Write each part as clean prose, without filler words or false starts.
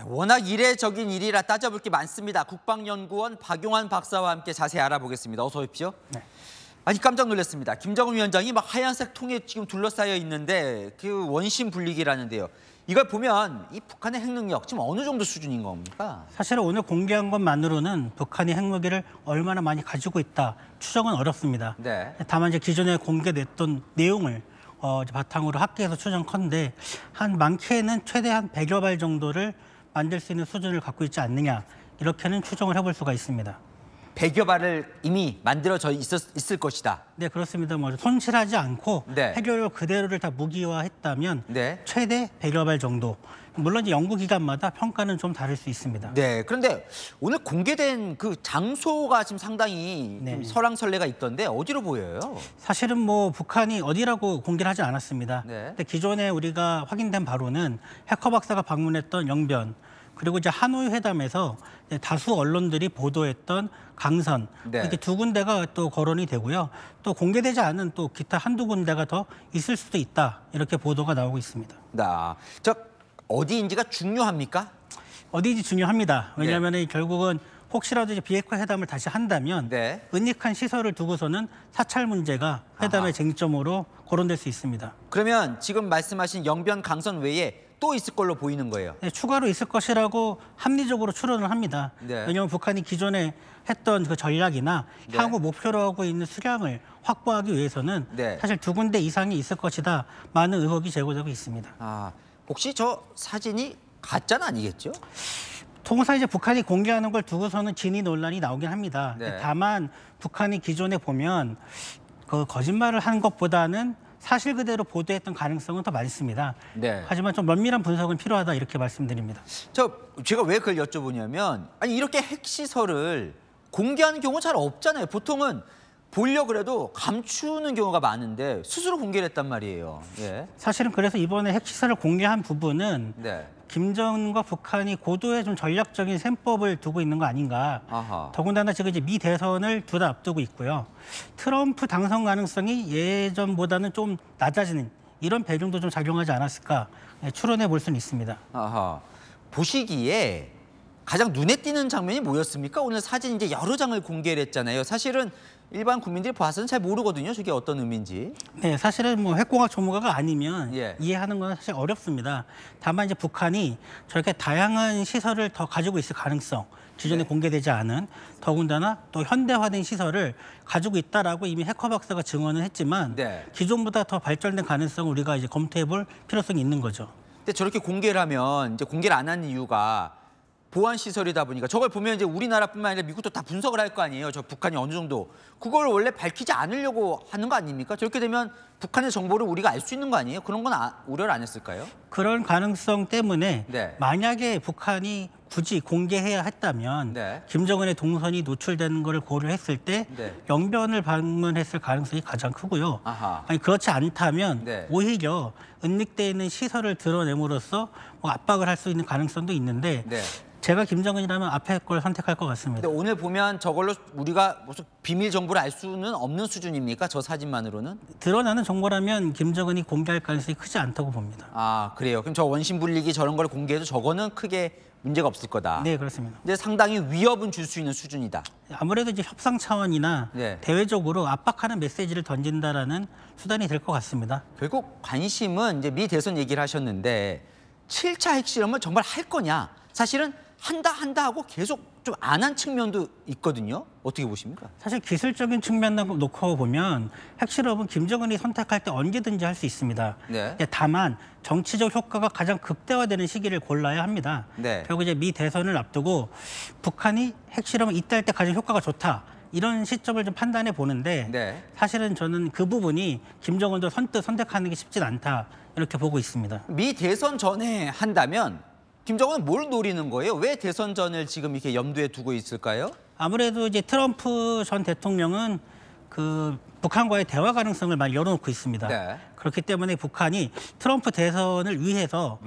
워낙 이례적인 일이라 따져볼 게 많습니다. 국방연구원 박용환 박사와 함께 자세히 알아보겠습니다. 어서 오십시오. 네. 아니 깜짝 놀랐습니다. 김정은 위원장이 막 하얀색 통에 지금 둘러싸여 있는데 그 원심 분리기라는데요. 이걸 보면 이 북한의 핵능력 지금 어느 정도 수준인 겁니까? 사실 오늘 공개한 것만으로는 북한이 핵무기를 얼마나 많이 가지고 있다 추정은 어렵습니다. 네. 다만 이제 기존에 공개됐던 내용을 바탕으로 합계해서 추정컨대 한 많게는 최대 한 100여 발 정도를 만들 수 있는 수준을 갖고 있지 않느냐 이렇게는 추정을 해볼 수가 있습니다. 100여 발을 이미 만들어져 있을 것이다. 네, 그렇습니다. 손실하지 않고 네. 핵연료 그대로를 다 무기화했다면 네. 최대 100여 발 정도. 물론 이제 연구기관마다 평가는 좀 다를 수 있습니다. 네. 그런데 오늘 공개된 그 장소가 지금 상당히 네. 좀 설왕설래가 있던데 어디로 보여요? 사실은 북한이 어디라고 공개를 하지 않았습니다. 네. 근데 기존에 우리가 확인된 바로는 해커 박사가 방문했던 영변, 그리고 이제 하노이 회담에서 다수 언론들이 보도했던 강선, 네. 이렇게 두 군데가 또 거론이 되고요. 또 공개되지 않은 또 기타 한두 군데가 더 있을 수도 있다. 이렇게 보도가 나오고 있습니다. 저 어디인지가 중요합니까? 어디인지 중요합니다. 왜냐하면 네. 결국은 혹시라도 이제 비핵화 회담을 다시 한다면 네. 은닉한 시설을 두고서는 사찰 문제가 회담의 쟁점으로 거론될 수 있습니다. 그러면 지금 말씀하신 영변 강선 외에 또 있을 걸로 보이는 거예요. 네, 추가로 있을 것이라고 합리적으로 추론을 합니다. 네. 왜냐하면 북한이 기존에 했던 그 전략이나 네. 향후 목표로 하고 있는 수량을 확보하기 위해서는 네. 사실 두 군데 이상이 있을 것이다. 많은 의혹이 제기되고 있습니다. 혹시 저 사진이 가짜는 아니겠죠? 통상 이제 북한이 공개하는 걸 두고서는 진위 논란이 나오긴 합니다. 네. 다만 북한이 기존에 보면 그 거짓말을 한 것보다는 사실 그대로 보도했던 가능성은 더 많습니다. 네. 하지만 좀 면밀한 분석은 필요하다 이렇게 말씀드립니다. 제가 왜 그걸 여쭤보냐면 아니 이렇게 핵시설을 공개하는 경우가 잘 없잖아요. 보통은 보려고 그래도 감추는 경우가 많은데 스스로 공개를 했단 말이에요. 예. 사실은 그래서 이번에 핵시설을 공개한 부분은 네. 김정은과 북한이 고도의 좀 전략적인 셈법을 두고 있는 거 아닌가. 아하. 더군다나 지금 이제 미 대선을 둘 다 앞두고 있고요. 트럼프 당선 가능성이 예전보다는 좀 낮아지는 이런 배경도 좀 작용하지 않았을까 추론해 볼 수는 있습니다. 아하. 보시기에 가장 눈에 띄는 장면이 뭐였습니까? 오늘 사진 이제 여러 장을 공개를 했잖아요. 사실은 일반 국민들이 봐서는 잘 모르거든요. 저게 어떤 의미인지. 네, 사실은 핵공학 전문가가 아니면 예. 이해하는 건 사실 어렵습니다. 다만 이제 북한이 저렇게 다양한 시설을 더 가지고 있을 가능성, 기존에 네. 공개되지 않은 더군다나 또 현대화된 시설을 가지고 있다라고 이미 해커 박사가 증언을 했지만 네. 기존보다 더 발전된 가능성을 우리가 이제 검토해볼 필요성이 있는 거죠. 근데 저렇게 공개를 하면 이제 공개를 안 하는 이유가 보안 시설이다 보니까 저걸 보면 이제 우리나라뿐만 아니라 미국도 다 분석을 할 거 아니에요. 저 북한이 어느 정도 그걸 원래 밝히지 않으려고 하는 거 아닙니까? 저렇게 되면 북한의 정보를 우리가 알 수 있는 거 아니에요? 그런 건 우려를 안 했을까요? 그런 가능성 때문에 네. 만약에 북한이 굳이 공개해야 했다면 네. 김정은의 동선이 노출되는 것을 고려했을 때 네. 영변을 방문했을 가능성이 가장 크고요. 아하. 아니, 그렇지 않다면 네. 오히려 은닉되어 있는 시설을 드러냄으로써 압박을 할 수 있는 가능성도 있는데 네. 제가 김정은이라면 앞에 걸 선택할 것 같습니다. 근데 오늘 보면 저걸로 우리가 무슨 비밀 정보를 알 수는 없는 수준입니까? 저 사진만으로는? 드러나는 정보라면 김정은이 공개할 가능성이 크지 않다고 봅니다. 그래요. 그럼 저 원심 분리기 저런 걸 공개해도 저거는 크게 문제가 없을 거다. 네, 그렇습니다. 근데 상당히 위협은 줄 수 있는 수준이다. 아무래도 이제 협상 차원이나 네. 대외적으로 압박하는 메시지를 던진다라는 수단이 될 것 같습니다. 결국 관심은 이제 미 대선 얘기를 하셨는데 7차 핵실험을 정말 할 거냐? 사실은 한다 하고 계속 좀 안 한 측면도 있거든요. 어떻게 보십니까? 사실 기술적인 측면 놓고 보면 핵실험은 김정은이 선택할 때 언제든지 할 수 있습니다. 네. 다만 정치적 효과가 가장 극대화되는 시기를 골라야 합니다. 네. 결국 이제 미 대선을 앞두고 북한이 핵실험을 이때 할 때 가장 효과가 좋다. 이런 시점을 좀 판단해 보는데 네. 사실은 저는 그 부분이 김정은도 선뜻 선택하는 게 쉽진 않다. 이렇게 보고 있습니다. 미 대선 전에 한다면 김정은은 뭘 노리는 거예요? 왜 대선 전을 지금 이렇게 염두에 두고 있을까요? 아무래도 이제 트럼프 전 대통령은 그 북한과의 대화 가능성을 많이 열어놓고 있습니다. 네. 그렇기 때문에 북한이 트럼프 대선을 위해서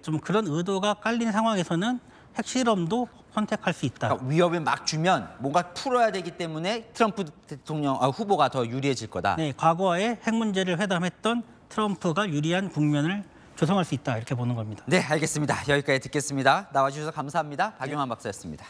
좀 그런 의도가 깔린 상황에서는 핵실험도 선택할 수 있다. 그러니까 위협을 막 주면 뭔가 풀어야 되기 때문에 트럼프 대통령 후보가 더 유리해질 거다. 네, 과거에 핵 문제를 회담했던 트럼프가 유리한 국면을 조성할 수 있다 이렇게 보는 겁니다. 네, 알겠습니다. 여기까지 듣겠습니다. 나와주셔서 감사합니다. 박용환 박사였습니다.